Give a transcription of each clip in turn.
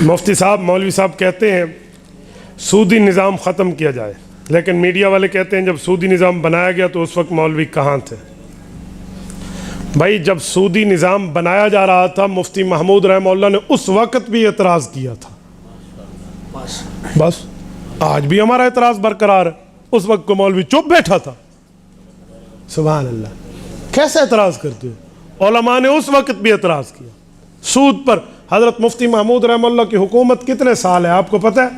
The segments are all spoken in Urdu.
مفتی صاحب مولوی صاحب کہتے ہیں سودی نظام ختم کیا جائے، لیکن میڈیا والے کہتے ہیں جب سودی نظام بنایا گیا تو اس وقت مولوی کہاں تھے؟ بھائی جب سودی نظام بنایا جا رہا تھا مفتی محمود رحمہ اللہ نے اس وقت بھی اعتراض کیا تھا، بس آج بھی ہمارا اعتراض برقرار ہے۔ اس وقت کو مولوی چپ بیٹھا تھا، سبحان اللہ، کیسے اعتراض کرتے ہو؟ علماء نے اس وقت بھی اعتراض کیا سود پر۔ حضرت مفتی محمود رحمہ اللہ کی حکومت کتنے سال ہے آپ کو پتہ ہے؟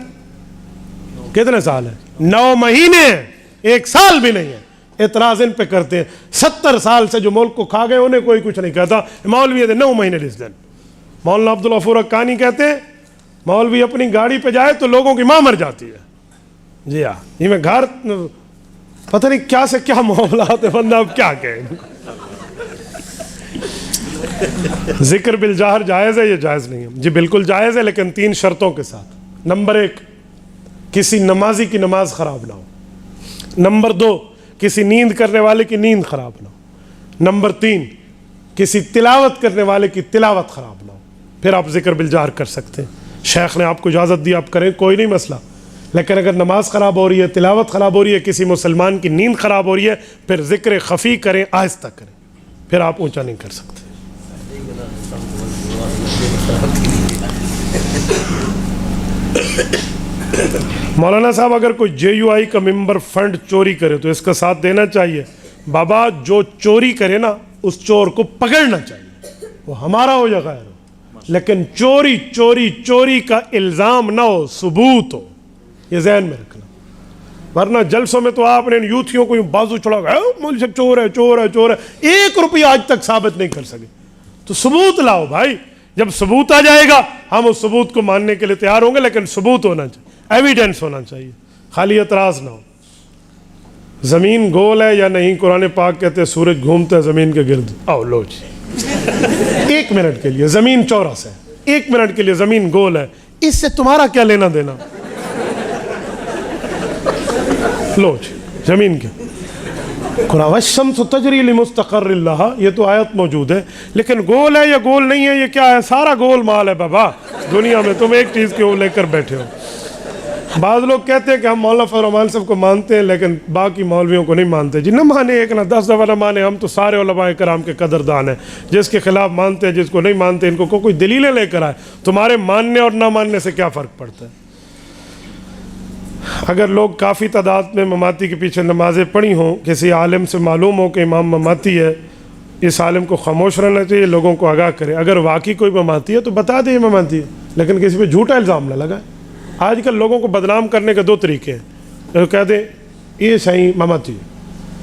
کتنے سال ہے؟ 9 مہینے ہیں، 1 سال بھی نہیں ہے۔ اعتراض ان پہ کرتے ہیں 70 سال سے جو ملک کو کھا گئے انہیں کوئی کچھ نہیں کہتا، مولوی 9 مہینے لس دن۔ مولانا عبدالغفور حقانی کہتے ہیں مولوی اپنی گاڑی پہ جائے تو لوگوں کی ماں مر جاتی ہے۔ جی ہاں، یہ میں گھر پتہ نہیں کیا سے کیا معاملات ہے، بندہ اب کیا کہیں۔ ذکر بالجہر جائز ہے یا جائز نہیں ہے؟ جی بالکل جائز ہے، لیکن 3 شرطوں کے ساتھ۔ نمبر 1، کسی نمازی کی نماز خراب نہ ہو۔ نمبر 2، کسی نیند کرنے والے کی نیند خراب نہ ہو۔ نمبر 3، کسی تلاوت کرنے والے کی تلاوت خراب نہ ہو، پھر آپ ذکر بالجہر کر سکتے ہیں۔ شیخ نے آپ کو اجازت دی، آپ کریں، کوئی نہیں مسئلہ۔ لیکن اگر نماز خراب ہو رہی ہے، تلاوت خراب ہو رہی ہے، کسی مسلمان کی نیند خراب ہو رہی ہے، پھر ذکر خفی کریں، آہستہ کریں، پھر آپ اونچا نہیں کر سکتے۔ مولانا صاحب اگر کوئی JUI کا ممبر فنڈ چوری کرے تو اس کا ساتھ دینا چاہیے؟ بابا جو چوری کرے نا اس چور کو پکڑنا چاہیے، وہ ہمارا ہو یا غیر ہو، لیکن چوری کا الزام نہ ہو، ثبوت ہو، یہ ذہن میں رکھنا۔ ورنہ جلسوں میں تو آپ نے یوتھیوں کو بازو چڑھا گیا مولوی صاحب چور ہے، 1 روپیہ آج تک ثابت نہیں کر سکے، تو ثبوت لاؤ بھائی۔ جب ثبوت آ جائے گا ہم اس ثبوت کو ماننے کے لیے تیار ہوں گے، لیکن ثبوت ہونا چاہیے، ایویڈنس ہونا چاہیے، خالی اعتراض نہ ہو۔ زمین گول ہے یا نہیں؟ قرآن پاک کہتے ہیں سورج گھومتا ہے زمین کے گرد۔ آؤ لو جی 1 منٹ کے لیے زمین چورس ہے، 1 منٹ کے لیے زمین گول ہے، اس سے تمہارا کیا لینا دینا؟ لو جی زمین کے قرآن والشمس تجری لمستقر لہا، یہ تو آیت موجود ہے، لیکن گول ہے یا گول نہیں ہے یہ کیا ہے؟ سارا گول مال ہے بابا دنیا میں، تم ایک چیز کیوں لے کر بیٹھے ہو؟ بعض لوگ کہتے ہیں کہ ہم مولانا فضل الرحمان صاحب کو مانتے ہیں لیکن باقی مولویوں کو نہیں مانتے۔ جی نہ مانے، ایک نہ 10 دفعہ نہ مانے، ہم تو سارے علماء کرام کے قدردان ہیں، جس کے خلاف مانتے ہیں، جس کو نہیں مانتے، ان کو کوئی دلیلیں لے کر آئے۔ تمہارے ماننے اور نہ ماننے سے کیا فرق پڑتا ہے؟ اگر لوگ کافی تعداد میں مماتی کے پیچھے نمازیں پڑھی ہوں، کسی عالم سے معلوم ہو کہ امام مماتی ہے، اس عالم کو خاموش رہنا چاہیے، لوگوں کو آگاہ کرے۔ اگر واقعی کوئی مماتی ہے تو بتا دے مماتی ہے، لیکن کسی پہ جھوٹا الزام نہ لگائے۔ آج کل لوگوں کو بدنام کرنے کے 2 طریقے ہیں، کہہ دیں یہ صحیح مماتی ہے،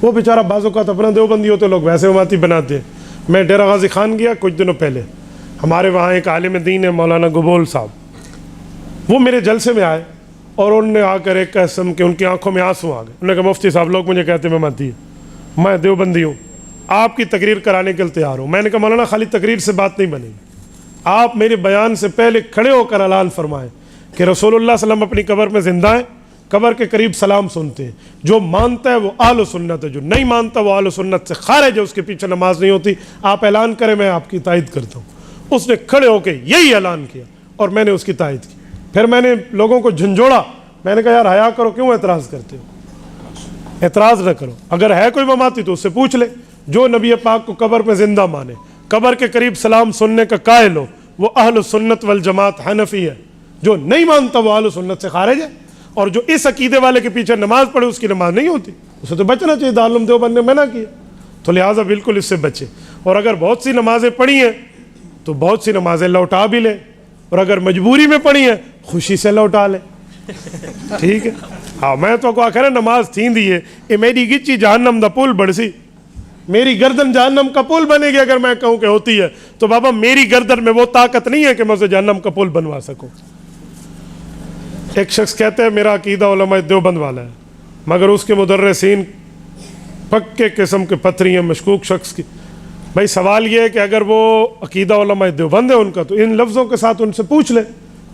وہ بیچارہ بعض اوقات اپنا دیوبندی ہوتے لوگ ویسے مماتی بناتے ہیں۔ میں ڈیرہ غازی خان گیا کچھ دنوں پہلے، ہمارے وہاں ایک عالم دین ہے مولانا گبول صاحب، وہ میرے جلسے میں آئے اور انہوں نے آ کر ایک قسم کے ان کی آنکھوں میں آنسو آ گئے۔ انہوں نے کہا مفتی صاحب لوگ مجھے کہتے ہیں مماتی ہے، میں دیوبندی ہوں، آپ کی تقریر کرانے کے لیے تیار ہوں۔ میں نے کہا مولانا خالی تقریر سے بات نہیں بنے گی، آپ میرے بیان سے پہلے کھڑے ہو کر اعلان فرمائیں کہ رسول اللہ صلی اللہ علیہ وسلم اپنی قبر میں زندہ ہیں، قبر کے قریب سلام سنتے ہیں، جو مانتا ہے وہ اہل سنت ہے، جو نہیں مانتا وہ اہل سنت سے خارج ہے، اس کے پیچھے نماز نہیں ہوتی، آپ اعلان کریں میں آپ کی تائید کرتا ہوں۔ اس نے کھڑے ہو کے یہی اعلان کیا اور میں نے اس کی تائید کی۔ پھر میں نے لوگوں کو جھنجھوڑا، میں نے کہا یار حیا کرو، کیوں اعتراض کرتے ہو؟ اعتراض نہ کرو، اگر ہے کوئی مماتی تو اس سے پوچھ لے۔ جو نبی پاک کو قبر میں زندہ مانے، قبر کے قریب سلام سننے کا قائل ہو، وہ اہل سنت والجماعت حنفی ہے، جو نہیں مانتا وہ اہل سنت سے خارج ہے، اور جو اس عقیدے والے کے پیچھے نماز پڑھے اس کی نماز نہیں ہوتی، اسے تو بچنا چاہیے۔ دارالعلوم دیوبند نے منع کیا، تو لہٰذا بالکل اس سے بچے۔ اور اگر بہت سی نمازیں پڑھی ہیں تو بہت سی نمازیں لوٹا بھی لیں، اور اگر مجبوری میں پڑھی ہیں خوشی سے لوٹا لیں، ٹھیک ہے؟ ہاں میں تو کو آخر نماز تھین دی ہے، یہ میری گچی جہنم دا پل بڑھ سی، میری گردن جہنم کا پل بنے گی اگر میں کہوں کہ ہوتی ہے، تو بابا میری گردن میں وہ طاقت نہیں ہے کہ میں اسے جہنم کا پل بنوا سکوں۔ ایک شخص کہتا ہے میرا عقیدہ علماء دیوبند والا ہے، مگر اس کے مدرسین پکے قسم کے پتھری ہیں، مشکوک شخص کی۔ بھائی سوال یہ ہے کہ اگر وہ عقیدہ علماء دیوبند ہے ان کا، تو ان لفظوں کے ساتھ ان سے پوچھ لیں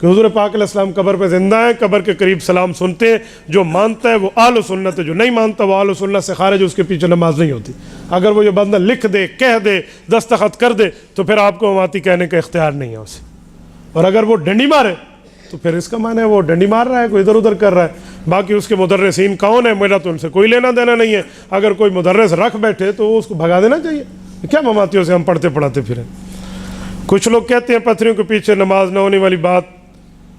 کہ حضور پاک علیہ السلام قبر پہ زندہ ہیں، قبر کے قریب سلام سنتے ہیں، جو مانتا ہے وہ اہل سنت ہے، جو نہیں مانتا وہ اہل سنت سے خارج، اس کے پیچھے نماز نہیں ہوتی۔ اگر وہ یہ بندہ لکھ دے، کہہ دے، دستخط کر دے تو پھر آپ کو مماتی کہنے کا اختیار نہیں ہے اسے۔ اور اگر وہ ڈنڈی مارے تو پھر اس کا معنی ہے وہ ڈنڈی مار رہا ہے, کوئی ادھر ادھر کر رہا ہے. باقی اس کے مدرسین کون ہے, میرا تو ان سے کوئی لینا دینا نہیں ہے. اگر کوئی مدرس رکھ بیٹھے تو اس کو بھگا دینا چاہیے. کیا مماتیوں سے ہم پڑھتے پڑھاتے پھریں. کچھ لوگ کہتے ہیں پتھریوں کے پیچھے نماز نہ ہونے والی بات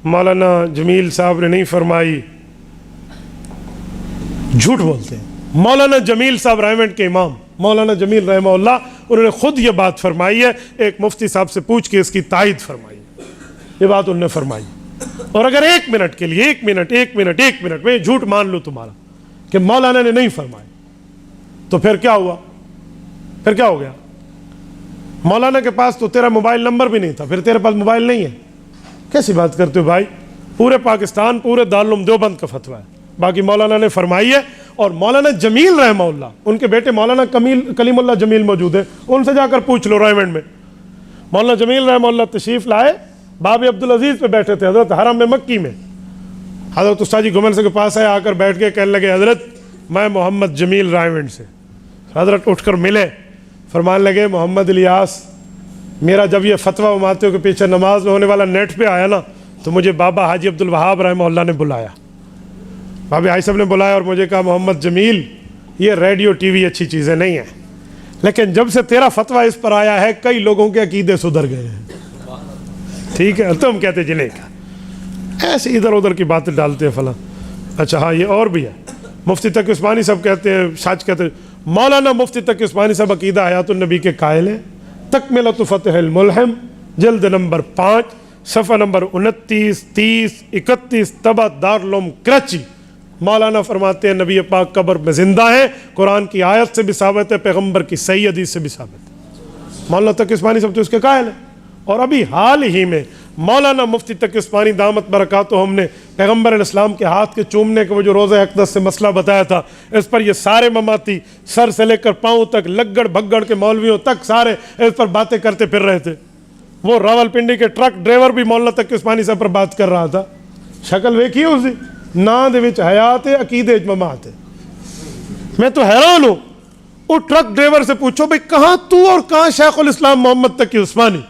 مولانا جمیل صاحب نے نہیں فرمائی. جھوٹ بولتے ہیں. مولانا جمیل صاحب رائمنڈ کے امام مولانا جمیل رحمہ اللہ, انہوں نے خود یہ بات فرمائی ہے. ایک مفتی صاحب سے پوچھ کے اس کی تائید فرمائی, یہ بات انہوں نے فرمائی. اور اگر ایک منٹ کے لیے ایک منٹ میں جھوٹ مان لوں تمہارا کہ مولانا نے نہیں فرمایا, تو پھر کیا ہوا, پھر کیا ہو گیا؟ مولانا کے پاس تو تیرا موبائل نمبر بھی نہیں تھا, پھر تیرے پاس موبائل نہیں ہے. کیسی بات کرتے ہو بھائی؟ پورے پاکستان, پورے دارالعلوم دیوبند کا فتویٰ ہے, باقی مولانا نے فرمائی ہے. اور مولانا جمیل رحمہ اللہ, ان کے بیٹے مولانا کلیم اللہ جمیل موجود ہے, ان سے جا کر پوچھ لو رائمنڈ میں. مولانا جمیل رحمہ اللہ تشریف لائے, باب عبدالعزیز پہ بیٹھے تھے حضرت حرم میں مکی میں. حضرت استاد جی گھمن سے کے پاس آئے, آ کر بیٹھ کے کہنے لگے حضرت میں محمد جمیل رائمنڈ سے. حضرت اٹھ کر ملے, فرمان لگے محمد الیاس, میرا جب یہ فتویٰ مماتیوں کے پیچھے نماز نہ ہونے والا نیٹ پہ آیا نا, تو مجھے بابا حاجی عبدالوہاب رحمہ اللہ نے بلایا, بابا حاج صاحب نے بلایا اور مجھے کہا محمد جمیل یہ ریڈیو ٹی وی اچھی چیزیں نہیں ہیں, لیکن جب سے تیرا فتویٰ اس پر آیا ہے کئی لوگوں کے عقیدے سدھر گئے ہیں. ٹھیک ہے, تم کہتے جلے کا ایسے ادھر ادھر کی باتیں ڈالتے ہیں فلاں. اچھا ہاں, یہ اور بھی ہے. مفتی تقی عثمانی صاحب کہتے ہیں, سچ کہتے ہیں, مولانا مفتی تقی عثمانی صاحب عقیدہ حیات النبی کے قائل ہیں. تکملۃ فتح الملہم جلد نمبر 5 صفحہ نمبر 29, 30, 31 طبع دارالعلوم کراچی. مولانا فرماتے ہیں نبی پاک قبر میں زندہ ہیں, قرآن کی آیت سے بھی ثابت ہے, پیغمبر کی صحیح حدیث سے بھی ثابت ہے. مولانا تقی عثمانی صاحب تو اس کے قائل ہیں. اور ابھی حال ہی میں مولانا مفتی تقی عثمانی دامت برکاتہم نے پیغمبر علیہ السلام کے ہاتھ کے چومنے کے وہ جو روزہ اقدس سے مسئلہ بتایا تھا, اس پر یہ سارے مماتی سر سے لے کر پاؤں تک, لگڑ بھگڑ کے مولویوں تک سارے اس پر باتیں کرتے پھر رہے تھے. وہ راولپنڈی کے ٹرک ڈرائیور بھی مولانا تقی عثمانی صاحب پر بات کر رہا تھا. شکل ویکھی اس دی, ناں دے وچ حیات ہے, عقیدے وچ ممات ہے. میں تو حیران ہوں. وہ ٹرک ڈرائیور سے پوچھو بھئی کہاں تو اور کہاں شیخ الاسلام محمد تقی عثمانی,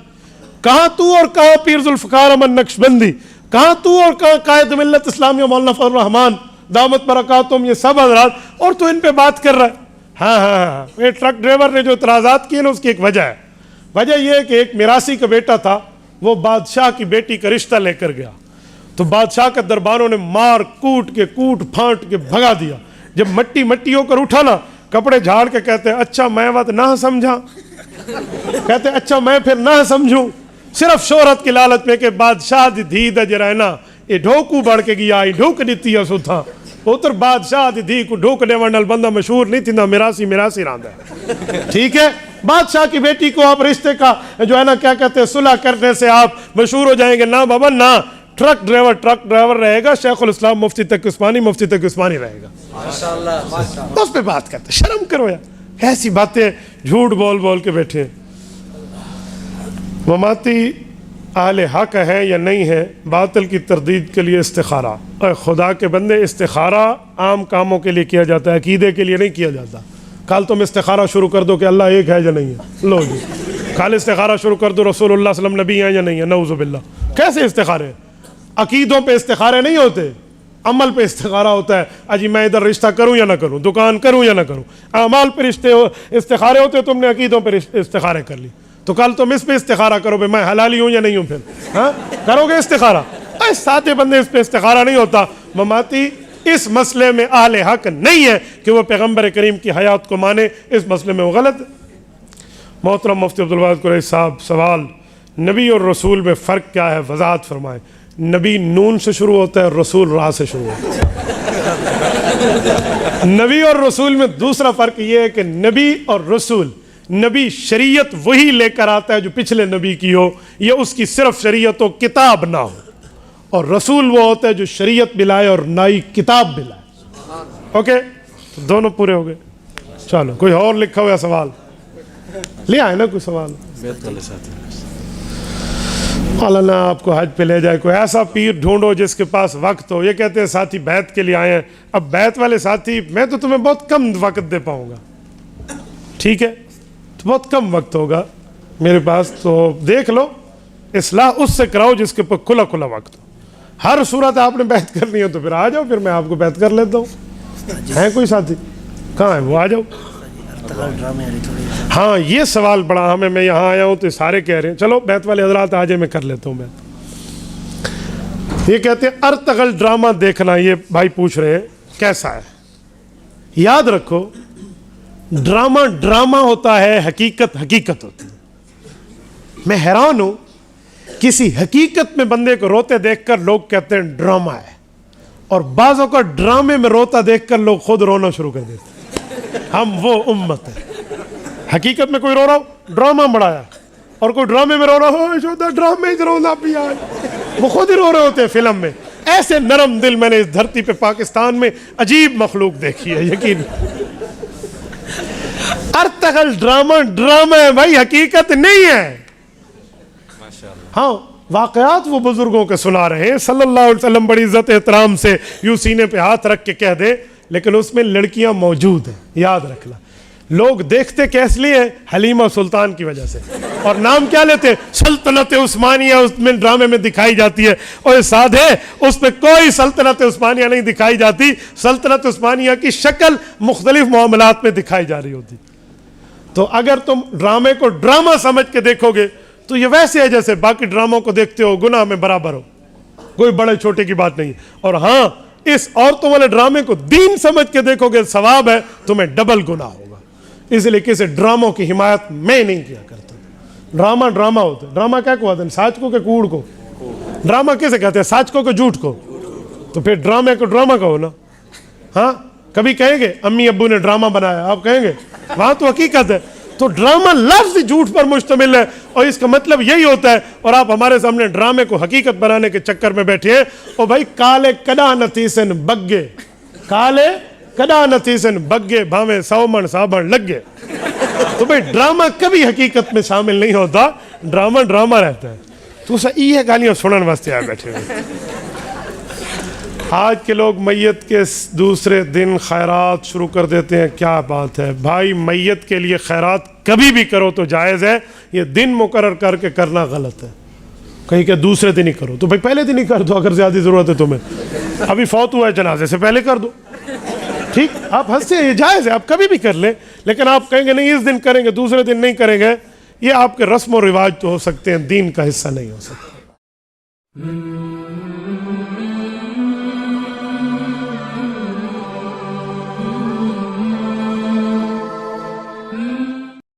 کہاں تو اور کہاں پیر ذوالفقار احمد نقشبندی, کہاں تو اور کہاں قائد ملت اسلامیہ مولانا فضل الرحمان دامت برکاتہم, یہ سب حضرات, اور تو ان پہ بات کر رہا ہے. ہاں, یہ ٹرک ڈرائیور نے جو اعتراضات کیے نا اس کی ایک وجہ ہے. وجہ یہ ہے کہ ایک میراثی کا بیٹا تھا, وہ بادشاہ کی بیٹی کا رشتہ لے کر گیا, تو بادشاہ کے درباروں نے مار کوٹ پھانٹ کے بھگا دیا. جب مٹی ہو کر اٹھا نا, کپڑے جھاڑ کے کہتے ہیں اچھا میں بات نہ سمجھا, کہتے ہیں اچھا میں پھر نہ سمجھوں, صرف شہرت کی لالچ میں کہ بادشاہ دی دھی دا جرائنا یہ ڈھوکو بڑھ کے گیا, یہ ڈھوک دیتی ہے سو تھا اتر بادشاہ دی دھی کو ڈھوک دے ورنال بندہ مشہور نہیں تھی نا, میراسی راندہ ہے. ٹھیک ہے, بادشاہ کی بیٹی کو آپ رشتے کا جو ہے نا کیا کہتے ہیں صلح کرنے سے آپ مشہور ہو جائیں گے. نہ بابا نہ, ٹرک ڈرائیور رہے گا, شیخ الاسلام مفتی تقی عثمانی رہے گا. اس پہ بات کرتے, شرم کرو یار, ایسی باتیں جھوٹ بول کے بیٹھے. مماتی اہل حق ہیں یا نہیں ہیں, باطل کی تردید کے لیے استخارہ. اور خدا کے بندے, استخارہ عام کاموں کے لیے کیا جاتا ہے, عقیدے کے لیے نہیں کیا جاتا. کل تم استخارہ شروع کر دو کہ اللہ ایک ہے یا نہیں ہے, لو جی کل استخارہ شروع کر دو رسول اللہ صلی اللہ علیہ وسلم نبی ہیں یا نہیں ہے, نعوذ باللہ. کیسے استخارے؟ عقیدوں پہ استخارے نہیں ہوتے, عمل پہ استخارہ ہوتا ہے. اجی میں ادھر رشتہ کروں یا نہ کروں, دکان کروں یا نہ کروں. اعمال پہ استخارے ہوتے, تم نے عقیدوں پہ استخارے کر لی. تو کل تم اس پہ استخارہ کرو بھائی میں حلالی ہوں یا نہیں ہوں, پھر ہاں کرو گے استخارہ. سادے بندے اس پہ استخارہ نہیں ہوتا. مماتی اس مسئلے میں اہل حق نہیں ہے کہ وہ پیغمبر کریم کی حیات کو مانے, اس مسئلے میں وہ غلط ہے. محترم مفتی عبدالواحد قریشی صاحب, سوال نبی اور رسول میں فرق کیا ہے, وضاحت فرمائیں. نبی نون سے شروع ہوتا ہے, رسول را سے شروع ہوتا ہے. نبی اور رسول میں دوسرا فرق یہ ہے کہ نبی اور رسول, نبی شریعت وہی لے کر آتا ہے جو پچھلے نبی کی ہو, یا اس کی صرف شریعت و کتاب نہ ہو, اور رسول وہ ہوتا ہے جو شریعت بھی لائے اور نئی کتاب بھی لائے. اوکے, دونوں پورے ہو گئے. چلو کوئی اور لکھا ہوا سوال لے آئے نا, کوئی سوال؟ مولانا آپ کو حج پہ لے جائے, کوئی ایسا پیر ڈھونڈو جس کے پاس وقت ہو. یہ کہتے ہیں ساتھی بیعت کے لیے آئے ہیں. اب بیعت والے ساتھی, میں تو تمہیں بہت کم وقت دے پاؤں گا, ٹھیک ہے, تو بہت کم وقت ہوگا میرے پاس, تو دیکھ لو اصلاح اس سے کراؤ جس کے پاس کھلا وقت ہو. ہر صورت آپ نے بیعت کرنی ہو تو پھر آ جاؤ, پھر میں آپ کو بیعت کر لیتا ہوں. ہیں کوئی ساتھی؟ کہاں ہے وہ؟ آ جاؤ. ہاں یہ سوال بڑا اہم ہے, میں یہاں آیا ہوں تو سارے کہہ رہے ہیں چلو بیعت والے حضرات آ جائے, میں کر لیتا ہوں بیعت. یہ کہتے ہیں ارطغرل ڈرامہ دیکھنا, یہ بھائی پوچھ رہے ہیں کیسا ہے. یاد رکھو ڈرامہ ڈرامہ ہوتا ہے, حقیقت حقیقت ہوتی ہے. میں حیران ہوں کسی حقیقت میں بندے کو روتے دیکھ کر لوگ کہتے ہیں ڈرامہ ہے, اور بعضوں کا ڈرامے میں روتا دیکھ کر لوگ خود رونا شروع کر دیتے ہیں. ہم وہ امت ہے, حقیقت میں کوئی رو رہا ہو ڈرامہ بڑھایا, اور کوئی ڈرامے میں رو رہا ہو ڈرامے رونا بھی آئے, وہ خود ہی رو رہے ہوتے ہیں فلم میں. ایسے نرم دل میں نے اس دھرتی پہ پاکستان میں عجیب مخلوق دیکھی ہے یقین. ارطغرل ڈرامہ ڈرامہ ہے بھائی, حقیقت نہیں ہے. ہاں واقعات وہ بزرگوں کے سنا رہے ہیں صلی اللہ علیہ وسلم, بڑی عزت احترام سے یوں سینے پہ ہاتھ رکھ کے کہہ دے, لیکن اس میں لڑکیاں موجود ہیں. یاد رکھنا لوگ دیکھتے کیس لیے ہیں؟ حلیمہ سلطان کی وجہ سے. اور نام کیا لیتے؟ سلطنت عثمانیہ اس میں ڈرامے میں دکھائی جاتی ہے. اور سادھے اس میں کوئی سلطنت عثمانیہ نہیں دکھائی جاتی, سلطنت عثمانیہ کی شکل مختلف معاملات میں دکھائی جا رہی ہوتی. تو اگر تم ڈرامے کو ڈرامہ سمجھ کے دیکھو گے تو یہ ویسے ہے جیسے باقی ڈراموں کو دیکھتے ہو, گناہ میں برابر ہو, کوئی بڑے چھوٹے کی بات نہیں. اور ہاں اس عورتوں والے ڈرامے کو دین سمجھ کے دیکھو گے ثواب ہے, تمہیں ڈبل گناہ ہوگا. اس لیے کسی ڈراموں کی حمایت میں نہیں کیا کرتا. ڈرامہ ڈرامہ ہوتا ہے. ڈرامہ کیا کہتے ہیں؟ ساچ کو کہ کوڑ کو؟ ڈرامہ کیسے کہتے ہیں؟ ساچ کو کہ جھوٹ کو؟ تو پھر ڈرامے کو ڈرامہ کہو نا. ہاں کبھی کہیں گے امی ابو نے ڈرامہ بنایا, آپ کہیں گے؟ وہاں تو حقیقت ہے. تو ڈرامہ لفظ جھوٹ پر مشتمل ہے, اور اس کا مطلب یہی ہوتا ہے. اور آپ ہمارے سامنے ڈرامے کو حقیقت بنانے کے چکر میں بیٹھے ہیں. اور بھائی کالے کدا نتیسن بگے, کالے کدا نتیسن بگے بھاویں 100 من صابن لگ گئے. تو بھائی ڈرامہ کبھی حقیقت میں شامل نہیں ہوتا, ڈرامہ ڈرامہ رہتا ہے. تو صحیح ہے گالیاں سنن واسطے آ بیٹھے ہوئے. آج کے لوگ میت کے دوسرے دن خیرات شروع کر دیتے ہیں, کیا بات ہے بھائی؟ میت کے لیے خیرات کبھی بھی کرو تو جائز ہے, یہ دن مقرر کر کے کرنا غلط ہے. کہیں کہ دوسرے دن ہی کرو, تو بھائی پہلے دن ہی کر دو اگر زیادہ ضرورت ہے تمہیں. ابھی فوت ہوا ہے جنازے سے پہلے کر دو, ٹھیک. آپ ہنستے ہیں, یہ جائز ہے, آپ کبھی بھی کر لیں. لیکن آپ کہیں گے نہیں اس دن کریں گے دوسرے دن نہیں کریں گے, یہ آپ کے رسم و رواج تو ہو سکتے ہیں, دین کا حصہ نہیں ہو سکتے.